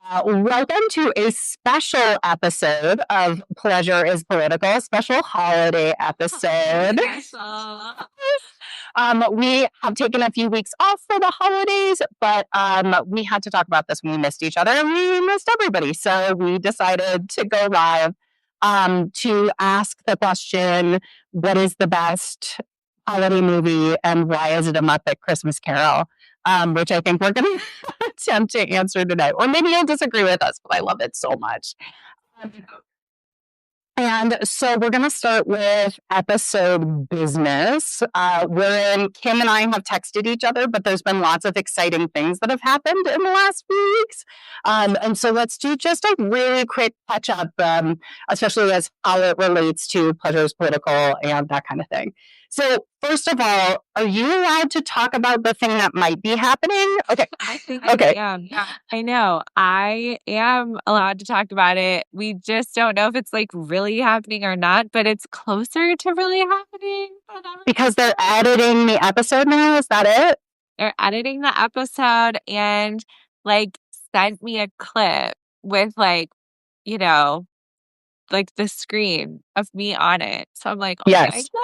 Welcome to a special episode of Pleasure is Political, a special holiday episode. We have taken a few weeks off for the holidays, but we had to talk about this when we missed each other and we missed everybody. So we decided to go live to ask the question, what is the best holiday movie and why is it a Muppet Christmas Carol? Which I think we're going to attempt to answer today. Or maybe you'll disagree with us, but I love it so much. And so we're going to start with episode business, wherein Kim and I have texted each other, but there's been lots of exciting things that have happened in the last few weeks. And so let's do just a really quick catch up, especially as how it relates to Pleasure's Political and that kind of thing. So first of all, are you allowed to talk about the thing that might be happening? Okay. I think Okay. I am. Yeah, I know. I am allowed to talk about it. We just don't know if it's like really happening or not, but it's closer to really happening. Because they're editing the episode now, is that it? They're editing the episode and like sent me a clip with like, you know, like the screen of me on it. So I'm like, oh my Yes. God.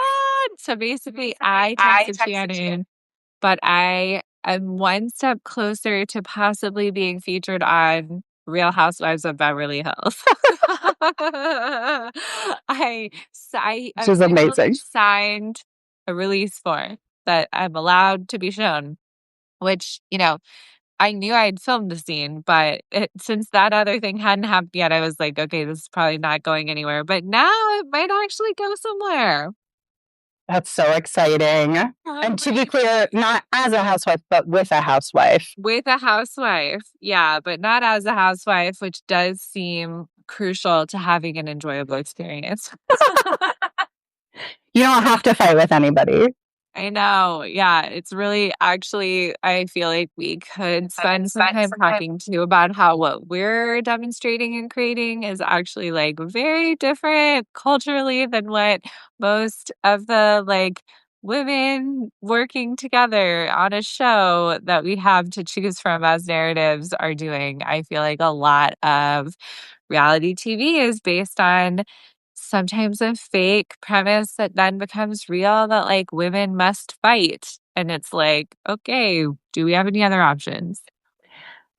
So basically I texted Shannon, but I am one step closer to possibly being featured on Real Housewives of Beverly Hills. I Which is amazing. signed a release form that I'm allowed to be shown, which, I knew I'd filmed the scene, but since that other thing hadn't happened yet, I was like, okay, this is probably not going anywhere. But now it might actually go somewhere. That's so exciting. And to be clear, not as a housewife, but with a housewife. With a housewife, yeah, but not as a housewife, which does seem crucial to having an enjoyable experience. You don't have to fight with anybody. I know. Yeah, it's really actually, I feel like we could spend some time talking too about how what we're demonstrating and creating is actually like very different culturally than what most of the like women working together on a show that we have to choose from as narratives are doing. I feel like a lot of reality TV is based on sometimes a fake premise that then becomes real that like women must fight. And it's like, okay, do we have any other options?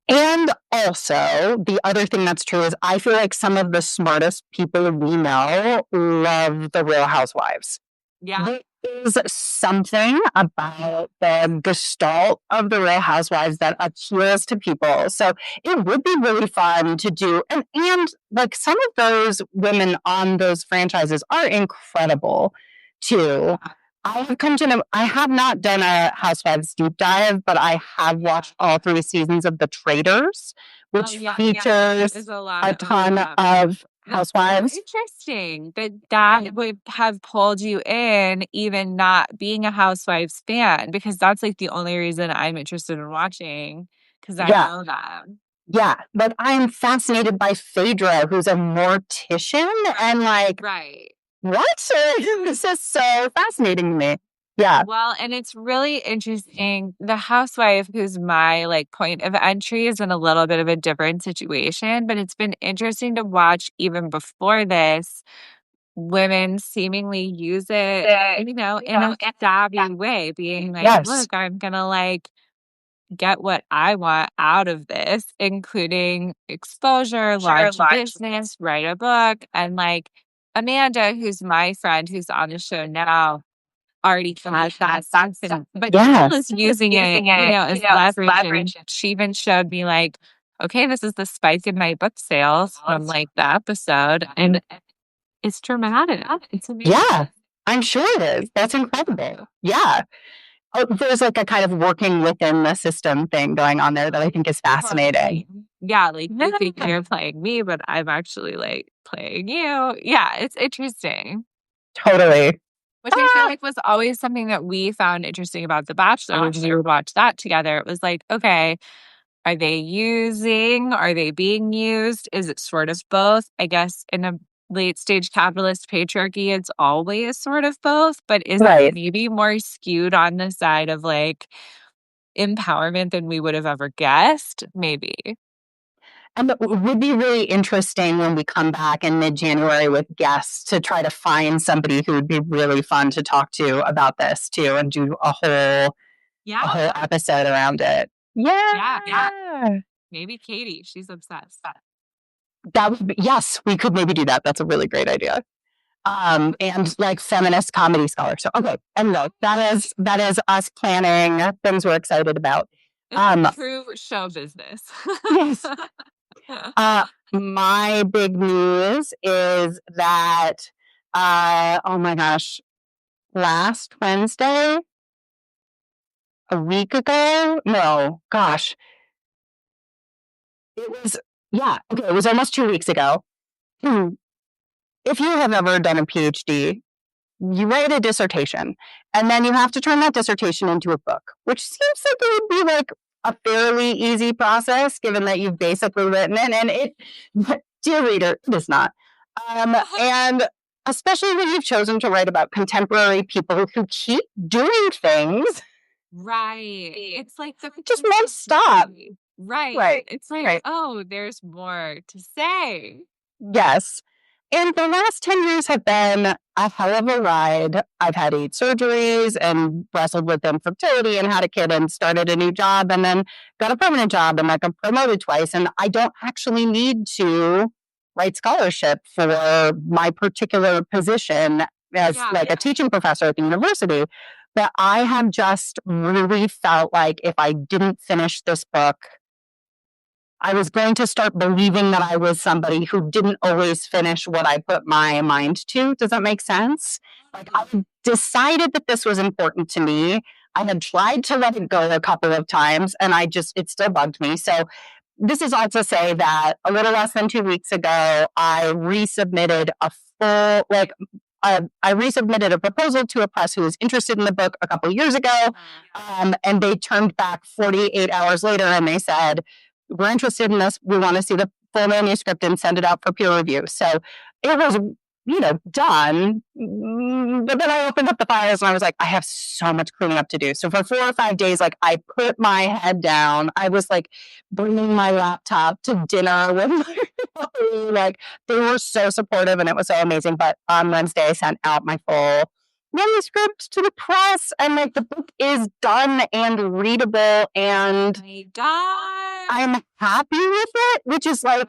And also, the other thing that's true is I feel like some of the smartest people we know love the Real Housewives. Yeah. There is something about the gestalt of the Real Housewives that appeals to people. So it would be really fun to do. And like some of those women on those franchises are incredible too. I have come to know, I have not done a Housewives deep dive, but I have watched all 3 seasons of The Traitors, which features a ton of housewives. Interesting that would have pulled you in, even not being a Housewives fan, because that's like the only reason I'm interested in watching, because I know them. Yeah, but I'm fascinated by Phaedra, who's a mortician, and like, right. What? This is so fascinating to me. Yeah. Well, and it's really interesting. The housewife, who's my like point of entry, is in a little bit of a different situation, but it's been interesting to watch even before this, women seemingly use it, in a savvy way, being like, look, I'm gonna like get what I want out of this, including exposure, large business, write a book, and like Amanda, who's my friend who's on the show now, already has that something, but still is using it, as leverage. And she even showed me like, okay, this is the spike in my book sales from like the episode, and it's dramatic. It's amazing. Yeah, I'm sure it is. That's incredible. Yeah. Oh, there's like a kind of working within the system thing going on there that I think is fascinating. Yeah, like you think you're playing me, but I'm actually like playing you. Yeah, it's interesting. Totally. Which I feel like was always something that we found interesting about The Bachelor, which we would watch that together. It was like, okay, are they being used? Is it sort of both? I guess in a late stage capitalist patriarchy, it's always sort of both, but is it maybe more skewed on the side of like empowerment than we would have ever guessed? Maybe. And it would be really interesting when we come back in mid-January with guests to try to find somebody who would be really fun to talk to about this too, and do a whole episode around it. Yeah. Yeah. Maybe Katie. She's obsessed. That would be, yes, we could maybe do that. That's a really great idea. And like feminist comedy scholar. So okay, and no, that is us planning things we're excited about. True show business. Yes. My big news is that oh my gosh, last Wednesday, a week ago, no, gosh, it was yeah, okay, it was almost 2 weeks ago. If you have ever done a PhD, you write a dissertation, and then you have to turn that dissertation into a book, which seems like it would be like a fairly easy process, given that you've basically written it. And it, dear reader, it is not. And especially when you've chosen to write about contemporary people who keep doing things. Right. It's like the just won't stop. Right. It's like, oh, there's more to say. Yes. And the last 10 years have been a hell of a ride. I've had 8 surgeries and wrestled with infertility and had a kid and started a new job and then got a permanent job and like I'm promoted twice. And I don't actually need to write scholarship for my particular position as like a teaching professor at the university. But I have just really felt like if I didn't finish this book, I was going to start believing that I was somebody who didn't always finish what I put my mind to. Does that make sense? Like I decided that this was important to me. I had tried to let it go a couple of times and it still bugged me. So this is all to say that a little less than 2 weeks ago, I resubmitted I resubmitted a proposal to a press who was interested in the book a couple of years ago. And they turned back 48 hours later and they said, we're interested in this. We want to see the full manuscript and send it out for peer review. So it was, done. But then I opened up the files and I was like, I have so much cleaning up to do. So for 4 or 5 days, like I put my head down. I was like bringing my laptop to dinner with my like they were so supportive and it was so amazing. But on Wednesday, I sent out my full manuscript to the press and like the book is done and readable and I'm happy with it, which is like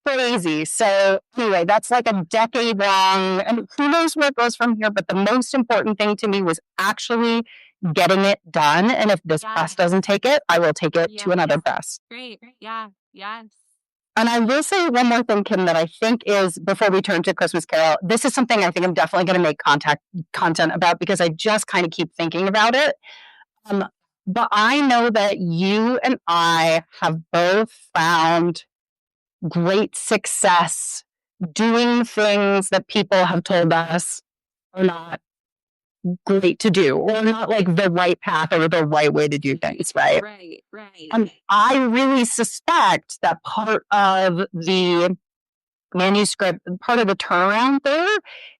crazy. So anyway, that's like a decade long and who knows where it goes from here. But the most important thing to me was actually getting it done. And if this press doesn't take it, I will take it to another press. Great. Yeah. Yes. And I will say one more thing, Kim, that I think is, before we turn to Christmas Carol, this is something I think I'm definitely going to make content about because I just kind of keep thinking about it. But I know that you and I have both found great success doing things that people have told us are not great to do or not like the right path or the right way to do things, right? Right. I really suspect that part of the manuscript, part of the turnaround there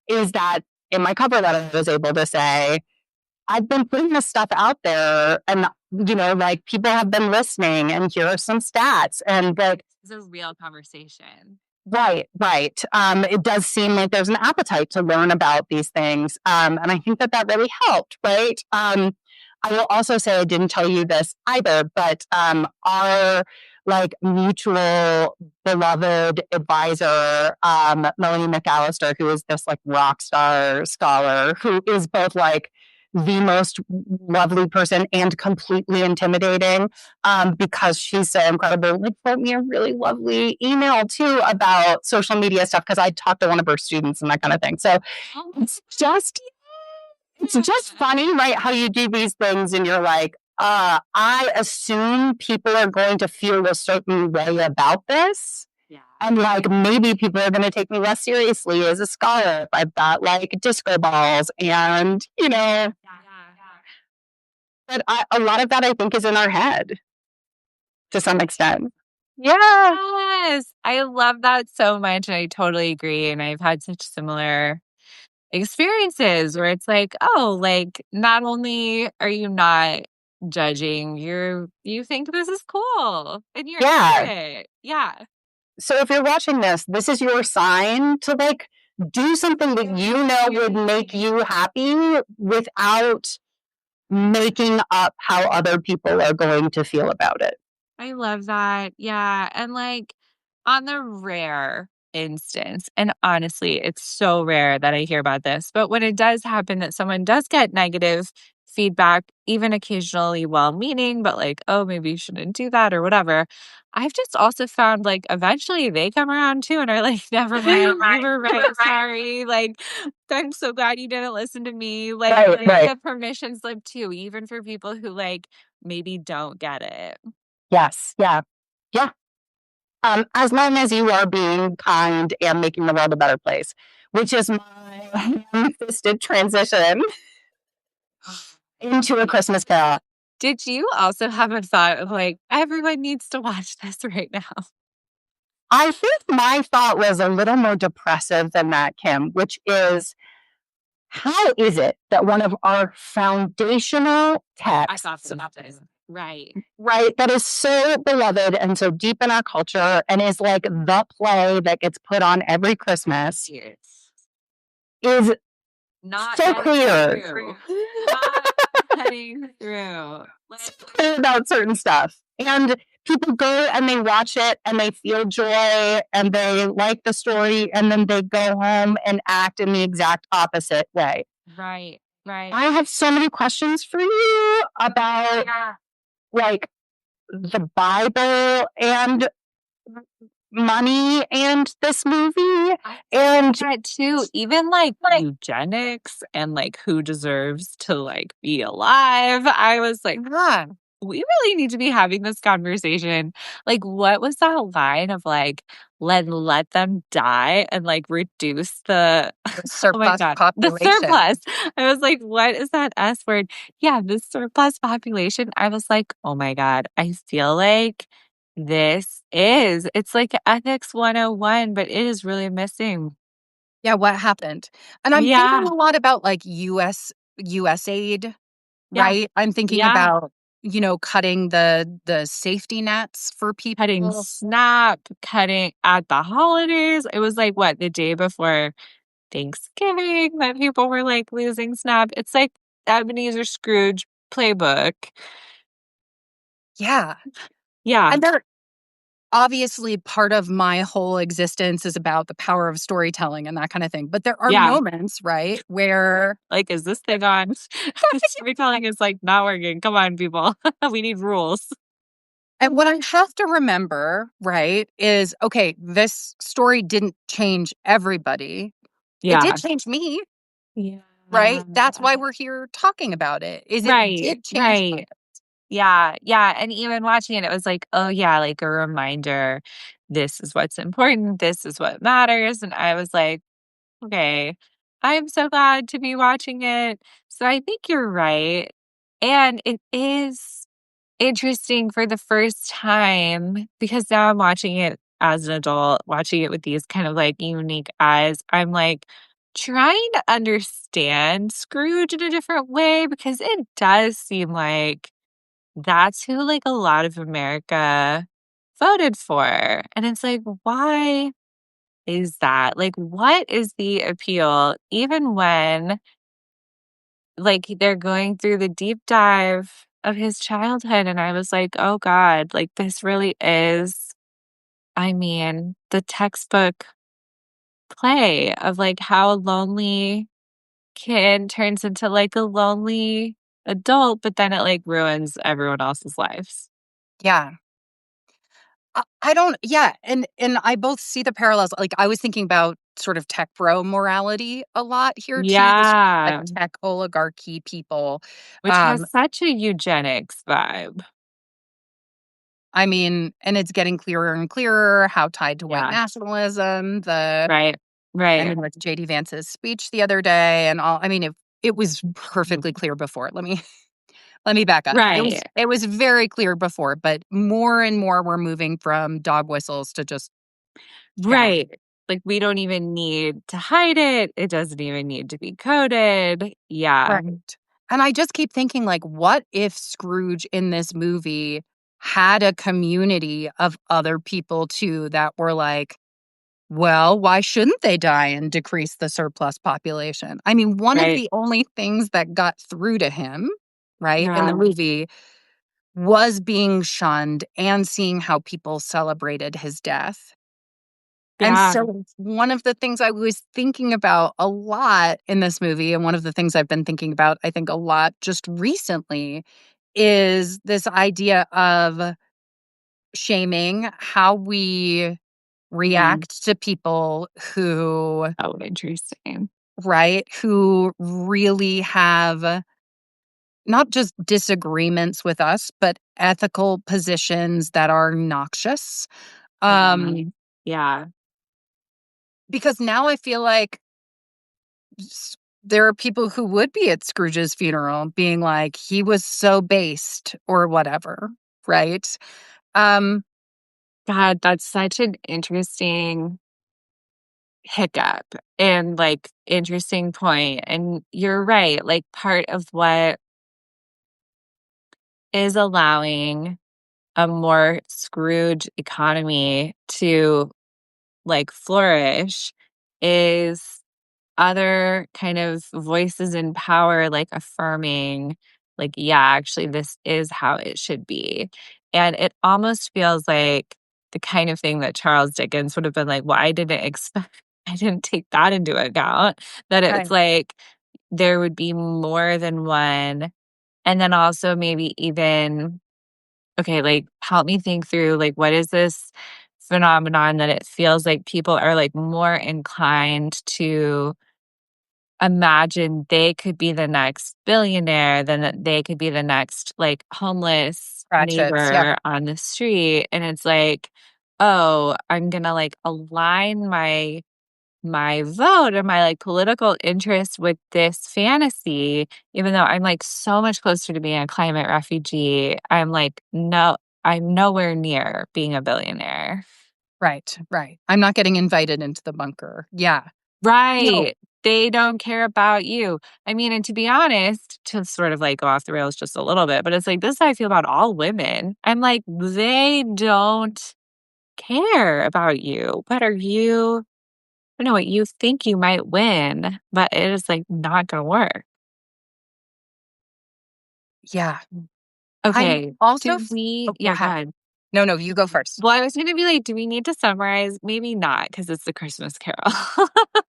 is that in my cover letter, I was able to say, I've been putting this stuff out there and, like people have been listening and here are some stats and like. It's a real conversation. Right. It does seem like there's an appetite to learn about these things. And I think that really helped, right? I will also say I didn't tell you this either, but our like mutual beloved advisor, Melanie McAllister, who is this like rock star scholar who is both like the most lovely person and completely intimidating because she's so incredible. Like wrote me a really lovely email too about social media stuff because I talked to one of her students and that kind of thing. So it's just funny, right? How you do these things and you're like, I assume people are going to feel a certain way about this. Yeah. And like maybe people are going to take me less seriously as a scholar if I've got like disco balls and, But a lot of that I think is in our head to some extent. Yes. I love that so much. I totally agree. And I've had such similar experiences where it's like, oh, like not only are you not judging. You think this is cool and you're into Yeah. it. Yeah. So if you're watching this, this is your sign to like do something that you know would make you happy without making up how other people are going to feel about it. I love that. Yeah. And like on the rare instance, and honestly, it's so rare that I hear about this, but when it does happen that someone does get negative feedback, even occasionally well meaning, but like, oh, maybe you shouldn't do that or whatever. I've just also found like eventually they come around too and are like, never mind, you were right. Sorry. Like, I'm so glad you didn't listen to me. Like, Right, it's right. a permission slip too, even for people who like maybe don't get it. Yes, yeah, yeah. As long as you are being kind and making the world a better place, which is my ham-fisted transition into A Christmas Carol. Did you also have a thought of like, everyone needs to watch this right now? I think my thought was a little more depressive than that, Kim, which is how is it that one of our foundational I thought texts, synopsis. Right. right, that is so beloved and so deep in our culture and is like the play that gets put on every Christmas, Yes. is Not so getting clear through. Not getting through. Like, about certain stuff? And people go and they watch it and they feel joy and they like the story and then they go home and act in the exact opposite way. right. Right. I have so many questions for you about like the Bible and money and this movie I and that too. Even like eugenics and like who deserves to like be alive. I was like, huh, we really need to be having this conversation. Like, what was that line of like, let them die and like reduce the oh my surplus God, the population. surplus. I was like, what is that S word? Yeah, the surplus population. I was like, oh my God, I feel like it's like ethics 101, but it is really missing. Yeah, what happened? And I'm thinking Yeah. a lot about like US aid, Yeah. right? I'm thinking Yeah. about, cutting the safety nets for Cutting people. SNAP, cutting at the holidays. It was like what, the day before Thanksgiving that people were like losing SNAP. It's like Ebenezer Scrooge playbook. Yeah. Yeah. And they're obviously part of my whole existence is about the power of storytelling and that kind of thing. But there are Yeah. moments, right, where Like, is this thing on? Storytelling is like not working. Come on, people. We need rules. and what I have to remember, right, is okay, this story didn't change everybody. It did Yeah. change me, Yeah. right? That's why we're here talking about it. Is it Right. did change my Right. Yeah, yeah, and even watching it, it was like, oh, yeah, like a reminder, this is what's important, this is what matters, and I was like, "Okay, I'm so glad to be watching it." So I think you're right, and it is interesting for the first time because now I'm watching it as an adult, watching it with these kind of, like, unique eyes. I'm, like, trying to understand Scrooge in a different way because it does seem like that's who, like, a lot of America voted for, and it's like, why is that? Like, what is the appeal even when, like, they're going through the deep dive of his childhood, and I was like, "Oh god, like, this really is, I mean, the textbook play of, like, how a lonely kid turns into, like, a lonely adult, but then it, like, ruins everyone else's lives." yeah. I don't yeah, and I both see the parallels, like, I was thinking about sort of tech bro morality a lot here too, this like Yeah. tech oligarchy people. Which Um, has such a eugenics vibe. I mean, and it's getting clearer and clearer how tied to white Yeah. nationalism, Right. I Right. mean, with JD Vance's speech the other day and all I mean, it was perfectly clear before. Let me back up. Right. It was very clear before, but more and more we're moving from dog whistles to just chat. Right. Like, we don't even need to hide it. It doesn't even need to be coded. Yeah. Right. And I just keep thinking, like, what if Scrooge in this movie had a community of other people too that were like, well, why shouldn't they die and decrease the surplus population? I mean, one of Right. the only things that got through to him, right, in Yeah. the movie was being shunned and seeing how people celebrated his death. And Yeah. so one of the things I was thinking about a lot in this movie, and one of the things I've been thinking about, I think, a lot just recently, is this idea of shaming, how we Mm. react to people who, Oh, interesting. right, who really have not just disagreements with us, but ethical positions that are noxious. Yeah. Um, Yeah. because now I feel like there are people who would be at Scrooge's funeral being like, he was so based or whatever, right? Um, God, that's such an interesting hiccup and like interesting point. And you're right. Like part of what is allowing a more Scrooge economy to like flourish is other kind of voices in power, like affirming, like, yeah, actually, this is how it should be. And it almost feels like the kind of thing that Charles Dickens would have been like, well, I didn't expect, I didn't take that into account. That it's right, like there would be more than one. And then also maybe even, okay, like help me think through like what is this phenomenon that it feels like people are like more inclined to imagine they could be the next billionaire than that they could be the next like homeless ratchets. Yep. neighbor on the street. And it's like, oh, I'm gonna like align my vote and my like political interest with this fantasy, even though I'm like so much closer to being a climate refugee. I'm like, no, I'm nowhere near being a billionaire. Right, right. I'm not getting invited into the bunker. Yeah. No. Right. They don't care about you. I mean, and to be honest, to sort of like go off the rails just a little bit, but it's like this is how I feel about all women. I'm like, they don't care about you. What are you? I don't know what you think you might win, but it is like not gonna work. Yeah. I'm Okay. also Do we oh, go yeah, go ahead. ahead. No, no, you go first. Well, I was gonna be like, do we need to summarize? Maybe not, because it's the Christmas Carol.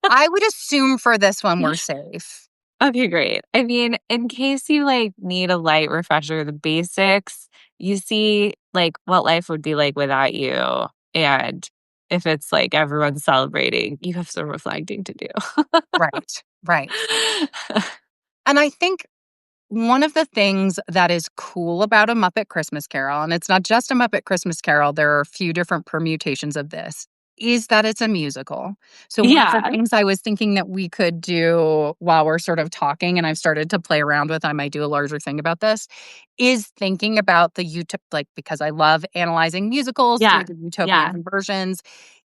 I would assume for this one we're safe. Okay, great. I mean, in case you like need a light refresher, the basics, you see like what life would be like without you. And if it's like everyone's celebrating, you have some reflecting to do. Right, right. And I think one of the things that is cool about A Muppet Christmas Carol, and it's not just A Muppet Christmas Carol, there are a few different permutations of this, is that it's a musical. So one of the Yeah. things I was thinking that we could do while we're sort of talking, and I've started to play around with, I might do a larger thing about this, is thinking about the like because I love analyzing musicals through Yeah. the utopian Yeah. conversions,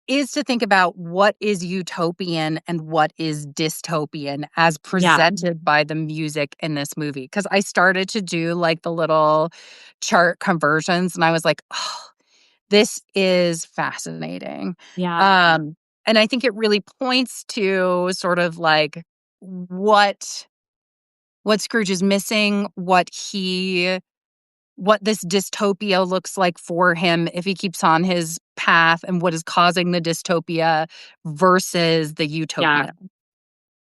is to think about what is utopian and what is dystopian as Yeah. presented by the music in this movie. Because I started to do like the little chart conversions and I was like, oh, this is fascinating. Yeah. Um, and I think it really points to sort of like what Scrooge is missing, what this dystopia looks like for him if he keeps on his path and what is causing the dystopia versus the Yeah. utopia.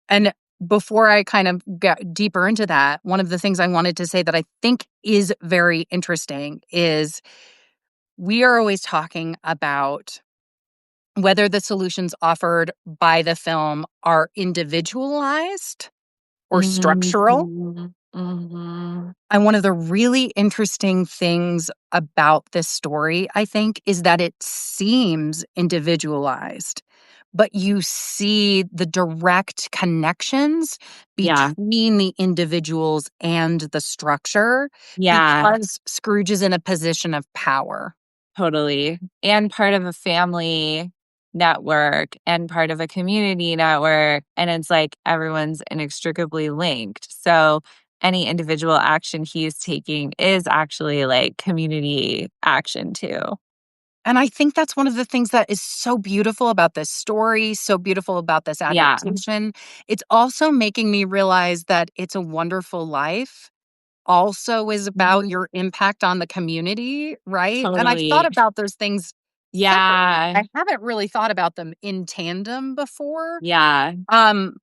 And before I kind of get deeper into that, one of the things I wanted to say that I think is very interesting is we are always talking about whether the solutions offered by the film are individualized or structural. Mhm. Mhm. And one of the really interesting things about this story, I think, is that it seems individualized, but you see the direct connections Yeah. between the individuals and the structure Yeah. because Scrooge is in a position of power. Totally. And part of a family network and part of a community network. And it's like everyone's inextricably linked. So any individual action he's taking is actually like community action too. And I think that's one of the things that is so beautiful about this story, so beautiful about this Yeah. adaptation. It's also making me realize that It's a Wonderful Life also is about your impact on the community, right? And I've thought Totally. about those things separately. Yeah. I haven't really thought about them in tandem before. Yeah. Um,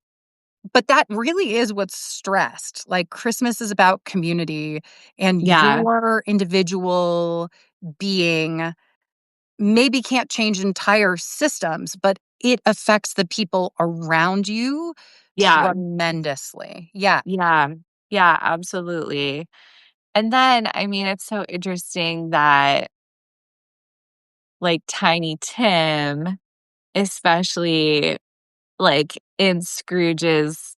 but that really is what's stressed. Like Christmas is about community and Yeah. your individual being maybe can't change entire systems, but it affects the people around you Yeah. tremendously. Yeah. Yeah. Yeah, absolutely. And then, I mean, it's so interesting that like Tiny Tim, especially like in Scrooge's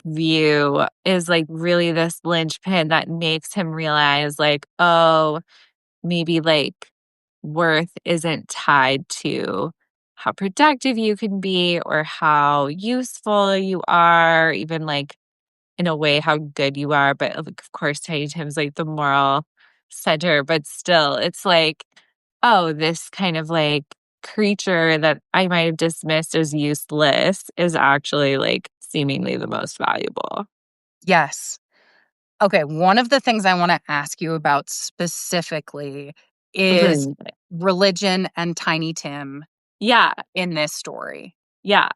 view, is like really this linchpin that makes him realize, like, oh, maybe like worth isn't tied to how productive you can be or how useful you are, even like in a way how good you are. But like, of course, Tiny Tim's like the moral center, but still, it's like, oh, this kind of like creature that I might have dismissed as useless is actually like seemingly the most valuable. Yes. Okay, one of the things I wanna ask you about specifically is Mhm. religion and Tiny Tim Yeah, in this story. yeah,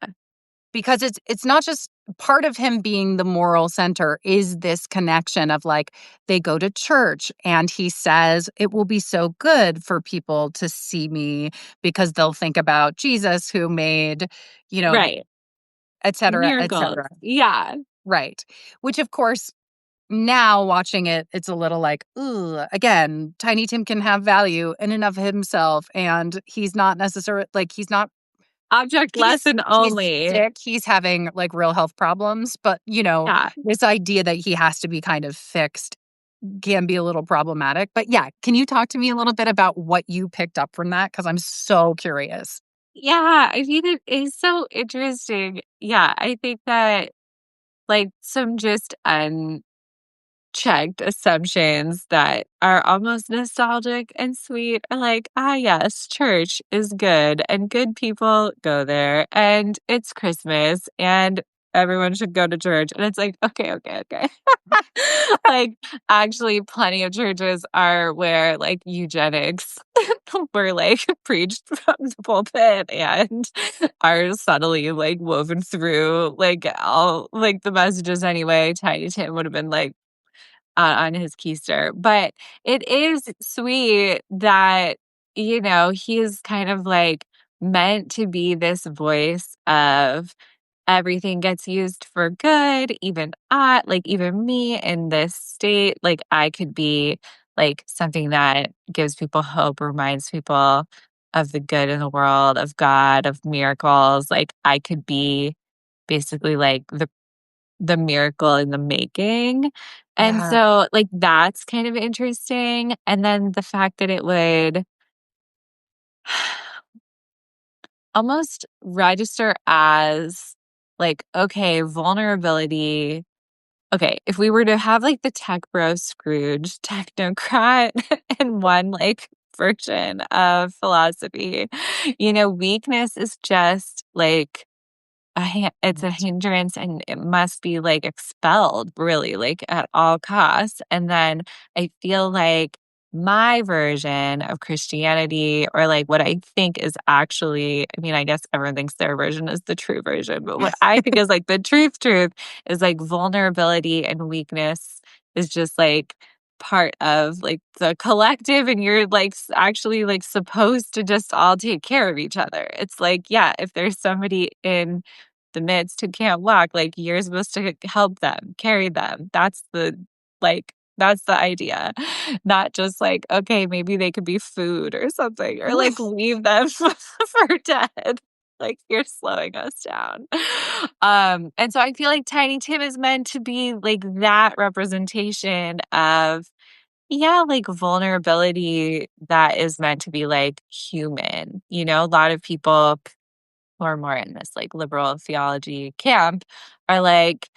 Because it's not just part of him being the moral center is this connection of, like, they go to church, and he says, "It will be so good for people to see me because they'll think about Jesus who made," you know, right. et cetera, et Miracles. cetera. Yeah, Right. Which, of course, now watching it, it's a little like, ooh, again, Tiny Tim can have value in and of himself, and he's not necessarily like, he's not object lesson he's only. sick, he's having, like, real health problems, but, Yeah. this idea that he has to be kind of fixed can be a little problematic, but yeah, can you talk to me a little bit about what you picked up from that? Because 'Cause I'm so curious. Yeah, I mean, it is so interesting. Yeah, I think that, like, some just unchecked assumptions that are almost nostalgic and sweet are like, "Ah, yes, church is good, and good people go there, and it's Christmas, and everyone should go to church," and it's like, "Okay, okay, okay." Like, actually, plenty of churches are where, like, eugenics were, like, preached from the pulpit and are subtly, like, woven through, like, all like, the messages anyway. Tiny Tim would have been, like, on his keister, but it is sweet that, he's kind of, like, meant to be this voice of everything gets used for good, even like, even me in this state, like, I could be, like, something that gives people hope, reminds people of the good in the world, of God, of miracles, like, I could be basically, like, the miracle in the making, and Yeah. so, like, that's kind of interesting, and then the fact that it would almost register as, like, okay, vulnerability. Okay, if we were to have, like, the tech bro Scrooge technocrat in one, like, version of philosophy, weakness is just, like, it's a hindrance, and it must be, like, expelled really, like, at all costs, and then I feel like my version of Christianity, or, like, what I think is actually, I mean, I guess everyone thinks their version is the true version, but what I think is, like, the truth is, like, vulnerability and weakness is just, like, part of, like, the collective, and you're, like, actually, like, supposed to just all take care of each other. It's like, yeah, if there's somebody in the midst who can't walk, like, you're supposed to help them, carry them. That's the idea. Not just like, okay, maybe they could be food or something, or like leave them for dead. Like, you're slowing us down. And so I feel like Tiny Tim is meant to be like that representation of, yeah, like vulnerability that is meant to be like human. A lot of people who are more in this like liberal theology camp are like,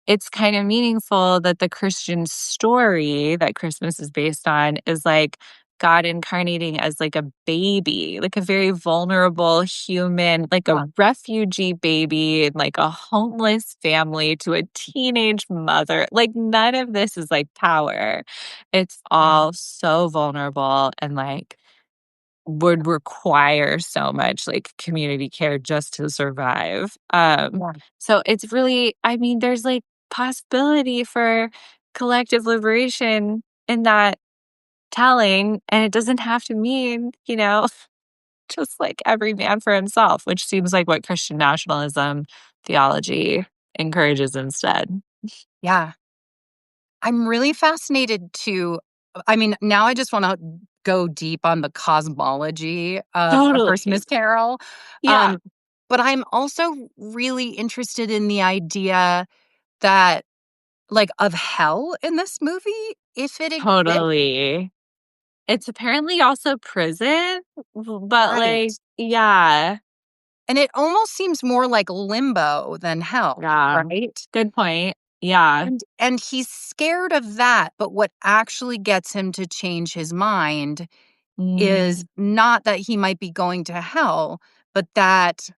it's kind of meaningful that the Christian story that Christmas is based on is like God incarnating as like a baby, like a very vulnerable human, like a refugee baby and like a homeless family to a teenage mother. Like none of this is like power. It's all so vulnerable and like would require so much like community care just to survive. So it's really, I mean, there's like possibility for collective liberation in that telling, and it doesn't have to mean, just like every man for himself, which seems like what Christian nationalism theology encourages instead. Yeah. I'm really fascinated I mean, now I just want to go deep on the cosmology of A Totally. Christmas Carol. Yeah, Um, but I'm also really interested in the idea that, like, of hell in this movie, if it exists. totally. It's apparently also prison, but Right. like, yeah, And it almost seems more like limbo than hell, yeah. right? Good point. Yeah. And he's scared of that, but what actually gets him to change his mind is Mm, not that he might be going to hell, but that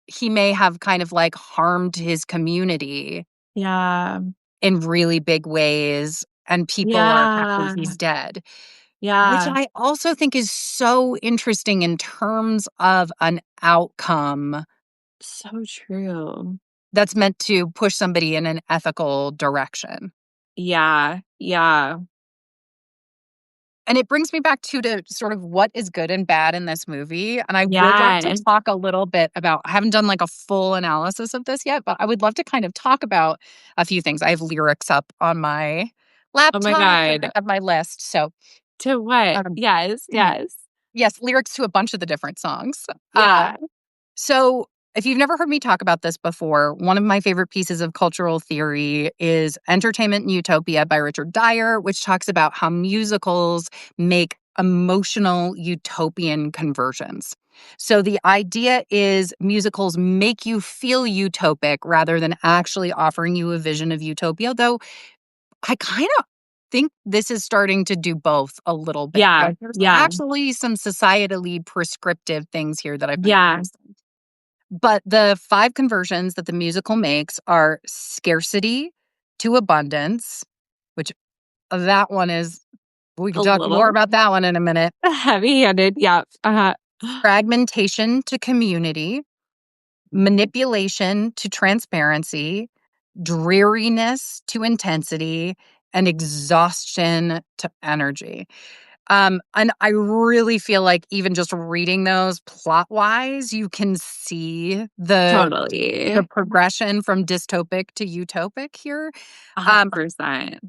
he may have kind of like harmed his community yeah. in really big ways, and people are happy Yeah. he's dead, which Yeah. I also think is so interesting in terms of an outcome So true. that's meant to push somebody in an ethical direction. Yeah. Yeah. And it brings me back to sort of what is good and bad in this movie, and I would love to Yes. talk a little bit about I haven't done, like, a full analysis of this yet, but I would love to kind of talk about a few things. I have lyrics up on my Oh my laptop, and I God. have my list, so, To what? um Yes. Yes. yes, lyrics to a bunch of the different songs. Yeah. So, if you've never heard me talk about this before, one of my favorite pieces of cultural theory is Entertainment and Utopia by Richard Dyer, which talks about how musicals make emotional utopian conversions. So, the idea is musicals make you feel utopic rather than actually offering you a vision of utopia, though I kind of think this is starting to do both a little bit. Yeah. Like, there's Yeah. actually some societally prescriptive things here that I've been Yeah. noticing. But the 5 conversions that the musical makes are scarcity to abundance, which that one is we can A talk more little about that one in a minute. heavy handed. Yeah. Fragmentation to community, manipulation to transparency, dreariness to intensity, and exhaustion to energy. And I really feel like even just reading those plot-wise, you can see the Totally. progression from dystopic to utopic here. Um, 100%.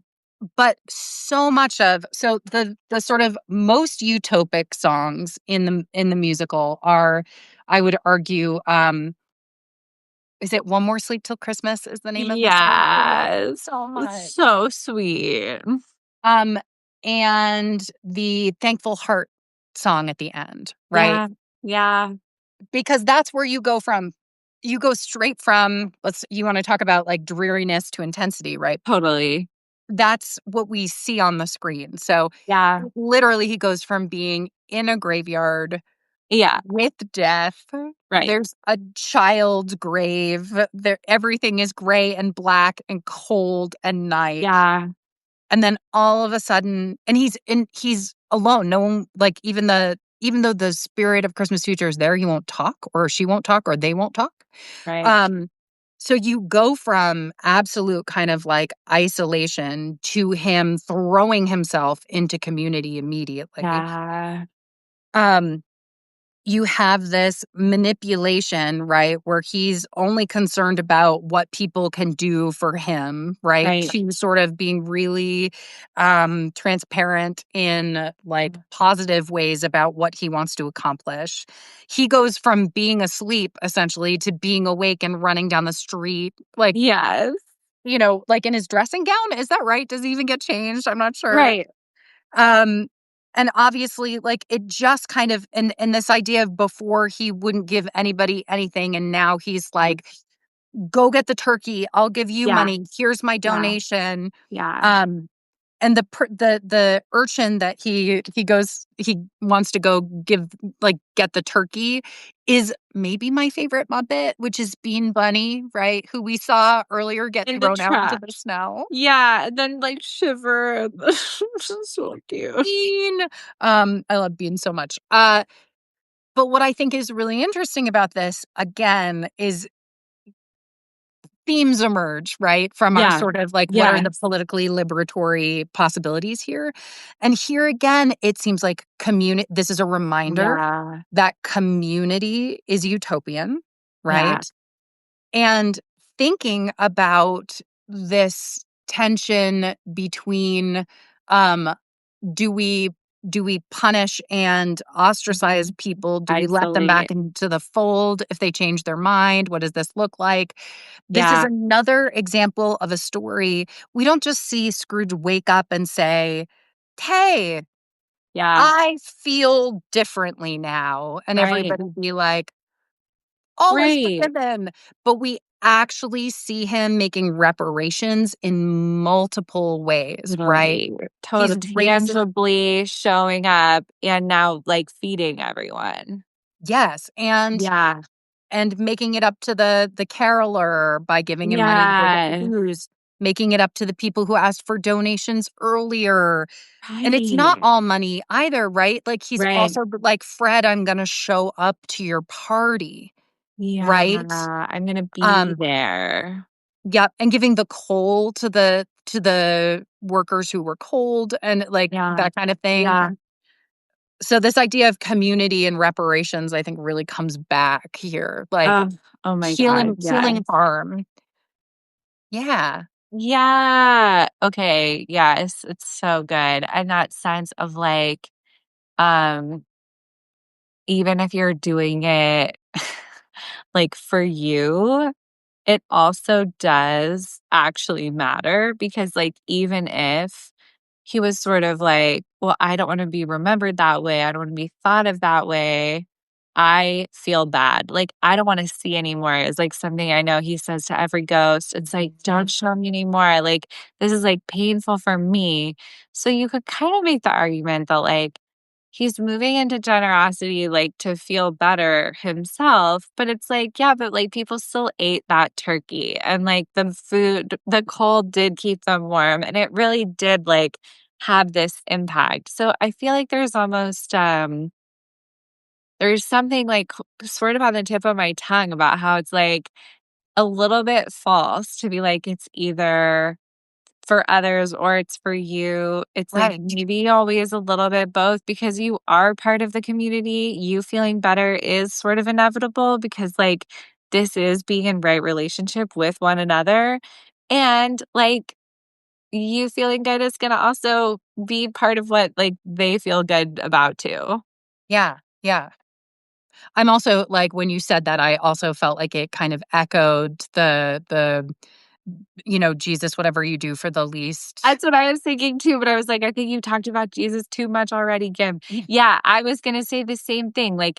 but so much of the sort of most utopic songs in the musical are, I would argue, is it One More Sleep Till Christmas is the name of the song? I love it Yes. so much. So sweet. Um, and the Thankful Heart song at the end, right? Yeah. Yeah. Because that's where you go straight from you wanna talk about, like, dreariness to intensity, right? Totally. That's what we see on the screen. So, Yeah. literally, he goes from being in a graveyard Yeah. with death. Right. There's a child's grave. There everything is gray and black and cold and night. Yeah. And then all of a sudden he's alone. No one like, even though the spirit of Christmas Future is there, he won't talk or she won't talk or they won't talk. Right. Um, so you go from absolute kind of, like, isolation to him throwing himself into community immediately. Yeah. Um you have this manipulation, right, where he's only concerned about what people can do for him, right? Right. She's sort of being really transparent in, like, positive ways about what he wants to accomplish. He goes from being asleep essentially to being awake and running down the street, like, Yes. like in his dressing gown. Is that right? Does he even get changed? I'm not sure. Right. Um, and obviously, like, it just kind of and this idea of before he wouldn't give anybody anything, and now he's like go get the turkey. I'll give you Yeah. money. Here's my Yeah. donation. Yeah. And the urchin that he wants to go get the turkey is maybe my favorite Muppet, which is Bean Bunny, right? Who we saw earlier get In the thrown out into trash. the snow. Yeah, and then like shiver. So cute. Bean. I love Bean so much. But what I think is really interesting about this, again, is themes emerge, right? From our Yeah. sort of like, what are the Yes. politically liberatory possibilities here? And here again, it seems like this is a reminder Yeah. that community is utopian, Yeah. right? And thinking about this tension between, um, do we punish and ostracize people? Do we let them back Isolate. into the fold if they change their mind? What does this look like? This is Yeah. another example of a story. We don't just see Scrooge wake up and say, "Hey, Yeah. I feel differently now." And Right. everybody be like, "All is Right. forgiven." But we actually see him making reparations in multiple ways, right? Totally. He's Totally raising tangibly showing up and now like feeding everyone. Yes, Yeah. and making it up to the caroler by giving him money to go get Yeah. booze, making it up to the people who asked for donations earlier. And it's not Right. all money either, right? Like, he's Right. also like, "Fred, I'm gonna show up to your party," Yeah. right? I'm gonna be Um, there. yep, and giving the coal to the workers who were cold and, like, Yeah. that kind of thing. Yeah. So this idea of community and reparations, I think, really comes back here, like, Oh, oh my God. healing Yes. harm. Yeah. Yeah. Okay. Yes. It's so good. And that sense of like, um, even if you're doing it like for you, it also does actually matter because, like, even if he was sort of like, "Well, I don't wanna be remembered that way, I don't wanna be thought of that way, I feel bad." Like, "I don't wanna see anymore," is, like, something I know he says to every ghost. It's like, "Don't show me anymore, like, this is, like, painful for me." So you could kinda make the argument that, like, he's moving into generosity, like, to feel better himself, but it's like, yeah, but, like, people still ate that turkey, and, like, the cold did keep them warm, and it really did, like, have this impact. So I feel like there's almost, there's something, like, sort of on the tip of my tongue about how it's, like, a little bit false to be like, it's either for others or it's for you. It's like Right. maybe always a little bit both because you are part of the community. You feeling better is sort of inevitable because like this is being in right relationship with one another. And like you feeling good is gonna also be part of what like they feel good about too. Yeah. Yeah. I'm also like, when you said that, I also felt like it kind of echoed Jesus, whatever you do for the least. That's what I was thinking too, but I was like, I think you talked about Jesus too much already, Kim. Yeah, I was gonna say the same thing. Like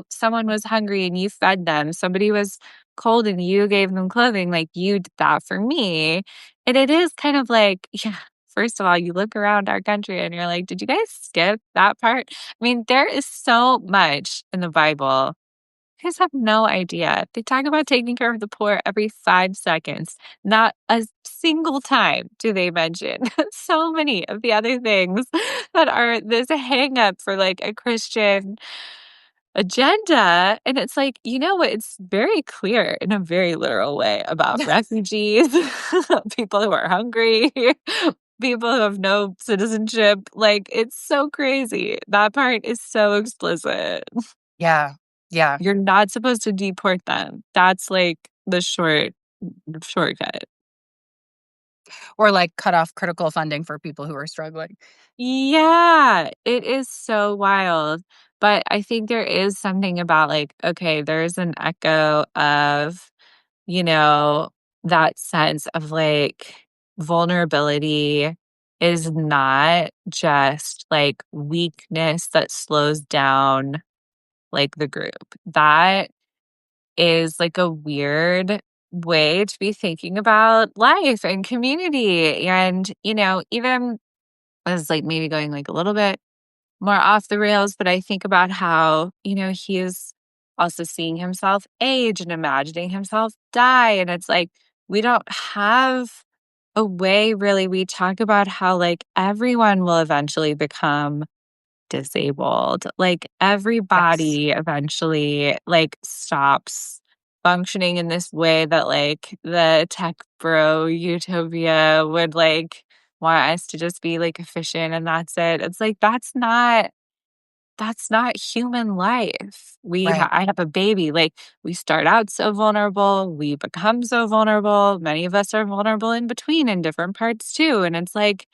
someone was hungry and you fed them. Somebody was cold and you gave them clothing. Like you did that for me. And it is kind of like, yeah, first of all, you look around our country and you're like, did you guys skip that part? I mean, there is so much in the Bible. You guys have no idea. They talk about taking care of the poor every 5 seconds. Not a single time do they mention so many of the other things that are this hang up for like a Christian agenda. And it's like, you know what? It's very clear in a very literal way about refugees, people who are hungry, people who have no citizenship. Like, it's so crazy. That part is so explicit. Yeah. Yeah. You're not supposed to deport them. That's like the shortcut. Or like cut off critical funding for people who are struggling. Yeah, it is so wild. But I think there is something about like, okay, there's an echo of, you know, that sense of like vulnerability is not just like weakness that slows down like the group. That is like a weird way to be thinking about life and community. And, even as like maybe going like a little bit more off the rails, but I think about how, he is also seeing himself age and imagining himself die. And it's like, we don't have a way really. We talk about how like everyone will eventually become disabled. Like Yes. everybody eventually like stops functioning in this way that like the tech bro utopia would like want us to just be like efficient and that's it. It's like that's not human life. Right. I have a baby. Like we start out so vulnerable, we become so vulnerable. Many of us are vulnerable in between in different parts too. And it's like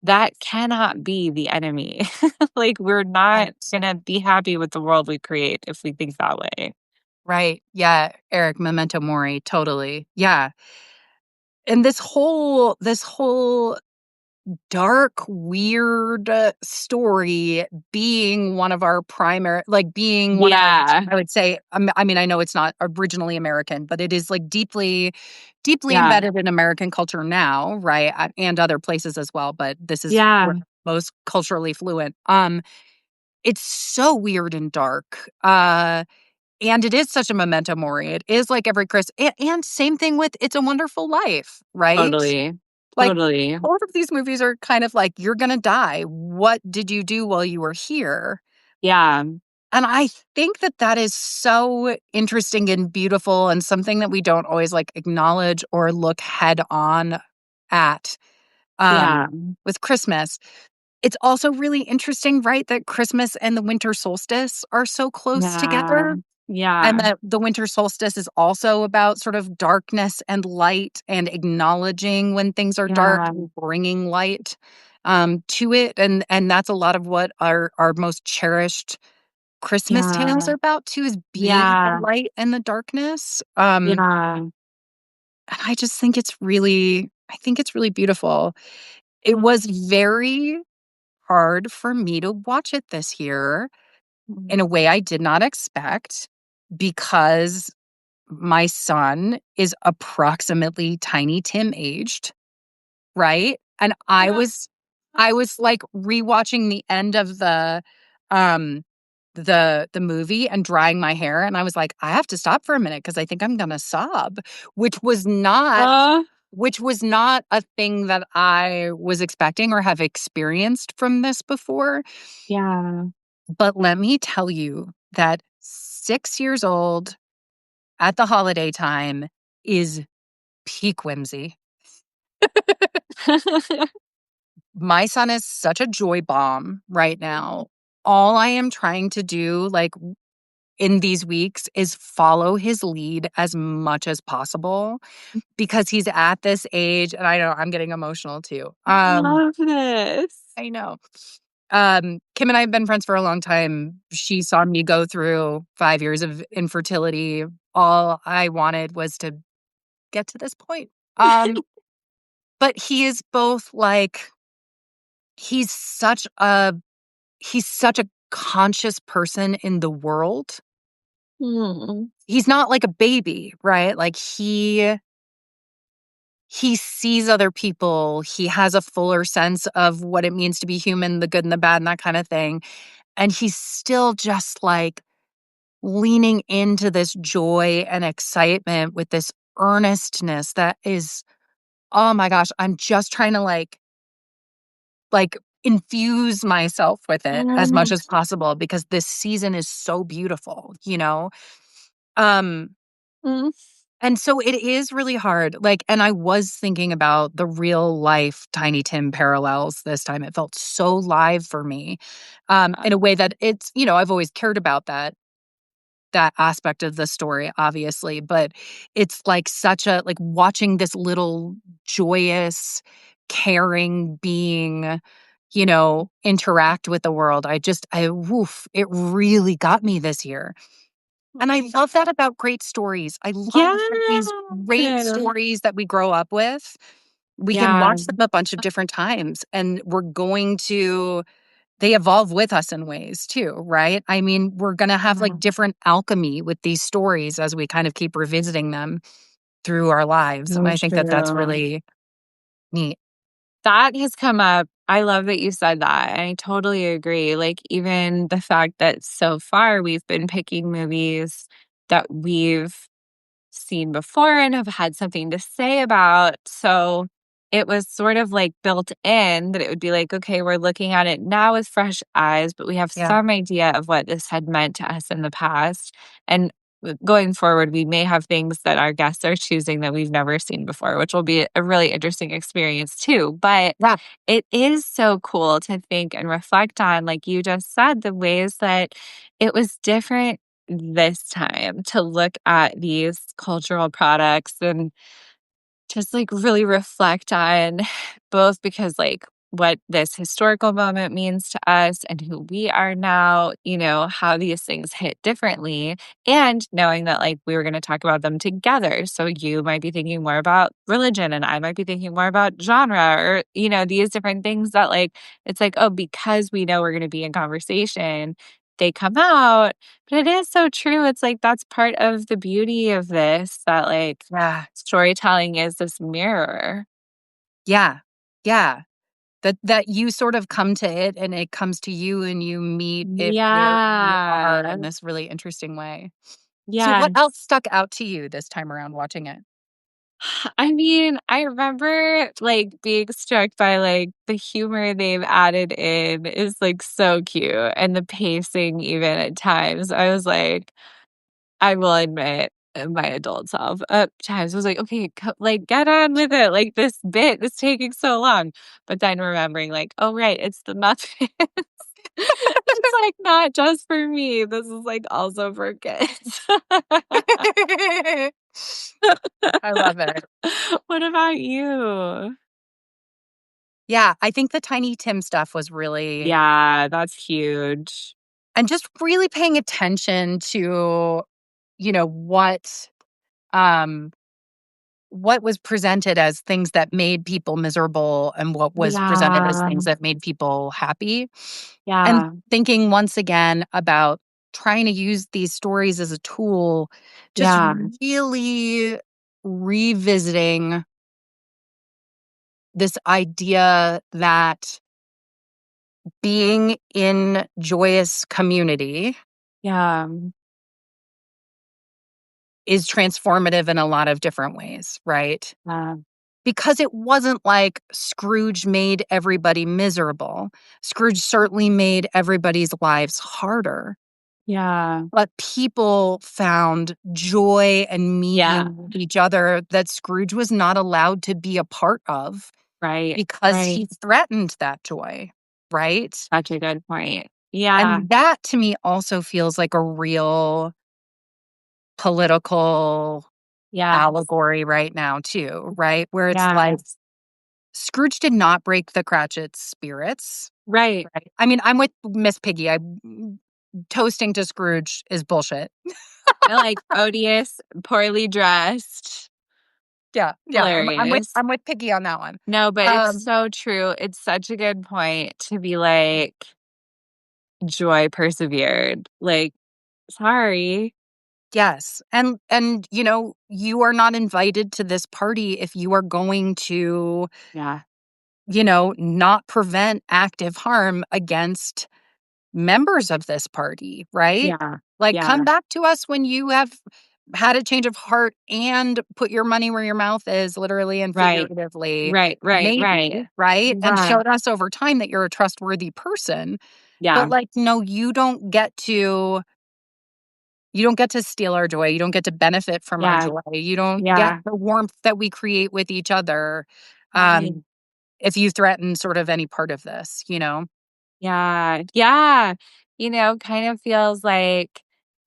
that cannot be the enemy. Like, we're not Right. gonna be happy with the world we create if we think that way. Right. Yeah, Eric, memento mori, totally. Yeah. And this whole dark, weird story being one of our primary, like being one of, Yeah. I would say, I mean, I know it's not originally American, but it is like deeply, deeply Yeah. embedded in American culture now, right? And other places as well, but this is Yeah. where most culturally fluent. It's so weird and dark. And it is such a memento mori. It is like every Chris, and same thing with It's a Wonderful Life, right? Totally. Like, Totally. all of these movies are kind of like, you're gonna die. What did you do while you were here? Yeah. And I think that that is so interesting and beautiful and something that we don't always like acknowledge or look head on at Yeah. with Christmas. It's also really interesting, right, that Christmas and the winter solstice are so close Yeah. together. And Yeah. that the winter solstice is also about sort of darkness and light and acknowledging when things are dark Yeah. and bringing light to it. And that's a lot of what our most cherished Christmas tales Yeah. are about too, is being the Yeah. light and the darkness. Yeah. And I think it's really beautiful. It Mm. was very hard for me to watch it this year in a way I did not expect, because my son is approximately Tiny Tim aged, right? And I was like rewatching the end of um the movie and drying my hair, and I was like, I have to stop for a minute because I think I'm gonna sob, which was not Uh, which was not a thing that I was expecting or have experienced from this before. yeah. But let me tell you that 6 years old at the holiday time is peak whimsy. My son is such a joy bomb right now. All I am trying to do, like, in these weeks is follow his lead as much as possible, because he's at this age, and I know I'm getting emotional too. Love this. I know. Kim and I have been friends for a long time. She saw me go through 5 years of infertility. All I wanted was to get to this point. Um, but he is both like, he's such a he's such a conscious person in the world. Mm. He's not like a baby, right? Like, he sees other people. He has a fuller sense of what it means to be human, the good and the bad and that kind of thing. And he's still just like leaning into this joy and excitement with this earnestness that is, oh my gosh, I'm just trying to like infuse myself with it as much Mm. as possible, because this season is so beautiful, you know? Um, Mm. and so it is really hard. Like, and I was thinking about the real life Tiny Tim parallels this time. It felt so live for me, in a way that it's, I've always cared about that aspect of the story, obviously, but it's like such a, like, watching this little joyous, caring being, interact with the world. Woof, it really got me this year. And I love that about great stories. I love Yeah. that these great stories that we grow up with, we can Yeah. watch them a bunch of different times, and they evolve with us in ways too, right? I mean, we're gonna have like different alchemy with these stories as we kind of keep revisiting them. through our lives. And So I think that that's true. really neat. That has come up. I love that you said that. And I totally agree. Like, even the fact that so far we've been picking movies that we've seen before and have had something to say about. So it was sort of like built in that it would be like, okay, we're looking at it now with fresh eyes, but we have Yeah. some idea of what this had meant to us in the past. And going forward, we may have things that our guests are choosing that we've never seen before, which will be a really interesting experience too. But Yeah. it is so cool to think and reflect on, like you just said, the ways that it was different this time to look at these cultural products and just like really reflect on both because like what this historical moment means to us and who we are now, how these things hit differently. And knowing that like we were going to talk about them together. So you might be thinking more about religion and I might be thinking more about genre or, these different things that like, it's like, oh, because we know we're going to be in conversation, they come out. But it is so true. It's like that's part of the beauty of this that like Yeah. storytelling is this mirror. Yeah. Yeah. That you sort of come to it and it comes to you and you meet it where you are Yeah. in this really interesting way. So what else Yes. stuck out to you this time around watching it? I mean, I remember like being struck by like the humor they've added in is like so cute and the pacing even at times. I was like, I will admit, my adult self at times was like, "Okay, like, get on with it, like, this bit is taking so long." But then remembering, like, "Oh, right, it's the Muppets." It's, like, not just for me, this is, like, also for kids. I love it. What about you? Yeah, I think the Tiny Tim stuff was really Yeah, that's huge. and just really paying attention to, you know, um what was presented as things that made people miserable and what was presented as Yeah, things that made people happy. And yeah, thinking once again about trying to use these stories as a tool, just yeah, really revisiting this idea that being in joyous community yeah, is transformative in a lot of different ways, right? yeah, Because it wasn't like Scrooge made everybody miserable. Scrooge certainly made everybody's lives harder, yeah, but people found joy and yeah, meaning with each other that Scrooge was not allowed to be a part of right, because right. he threatened that joy, right? Such a good point. Yeah, And that to me also feels like a real political yeah, allegory right now too, right? Where it's like yes. Scrooge did not break the Cratchit's spirits, Right. right? I mean, I'm with Miss Piggy. Toasting to Scrooge is bullshit. I like odious, poorly dressed, Yeah, yeah. hilarious. I'm with Piggy on that one. No, but it's Um, so true. It's such a good point to be like, joy persevered. Like, sorry. yes, and you know, you are not invited to this party if you are going to, Yeah. you know, not prevent active harm against members of this party, right? Yeah. Like, come Yeah. back to us when you have had a change of heart and put your money where your mouth is, literally and Right. figuratively, Right. Right. Right. maybe, right? And Yeah. showed us over time that you're a trustworthy person. But Yeah. like, no, you don't get to steal our joy. You don't get to benefit from our Yeah. joy. You don't get Yeah. the warmth that we create with each other. Right. If you threaten sort of any part of this, you know? Yeah. Yeah. Kind of feels like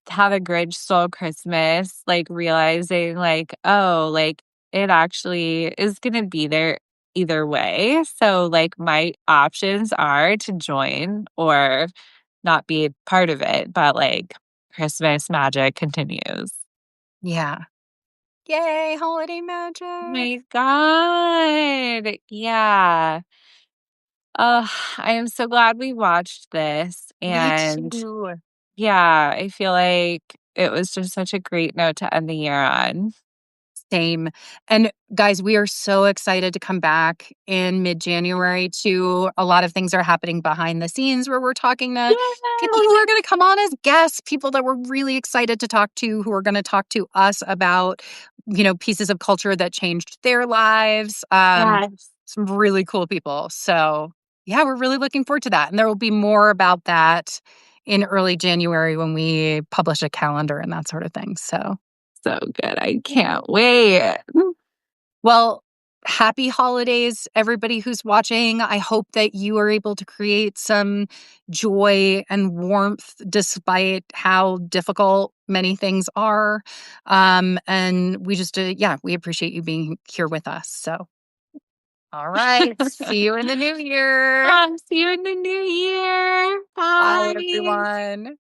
how the Grinch stole Christmas, like realizing like, oh, like it actually is gonna be there either way. So like my options are to join or not be part of it, but like Christmas magic continues. Yeah. Yay, holiday Oh magic. my God. Yeah. Oh, I am so glad we watched this. Me And too. yeah, I feel like it was just such a great note to end the year on. Same. And guys, we are so excited to come back in mid-January to a lot of things are happening behind the scenes where we're talking to people who are going to come on as guests, people that we're really excited to talk to, who are going to talk to us about, pieces of culture that changed their lives. Yes. Some really cool people. So yeah, we're really looking forward to that. And there will be more about that in early January when we publish a calendar and that sort of thing. So good. I can't wait. Well, happy holidays, everybody who's watching. I hope that you are able to create some joy and warmth despite how difficult many things are. And we just, we appreciate you being here with us. So, all right. See you in the new year. See you in the new year. Bye, Bye. everyone.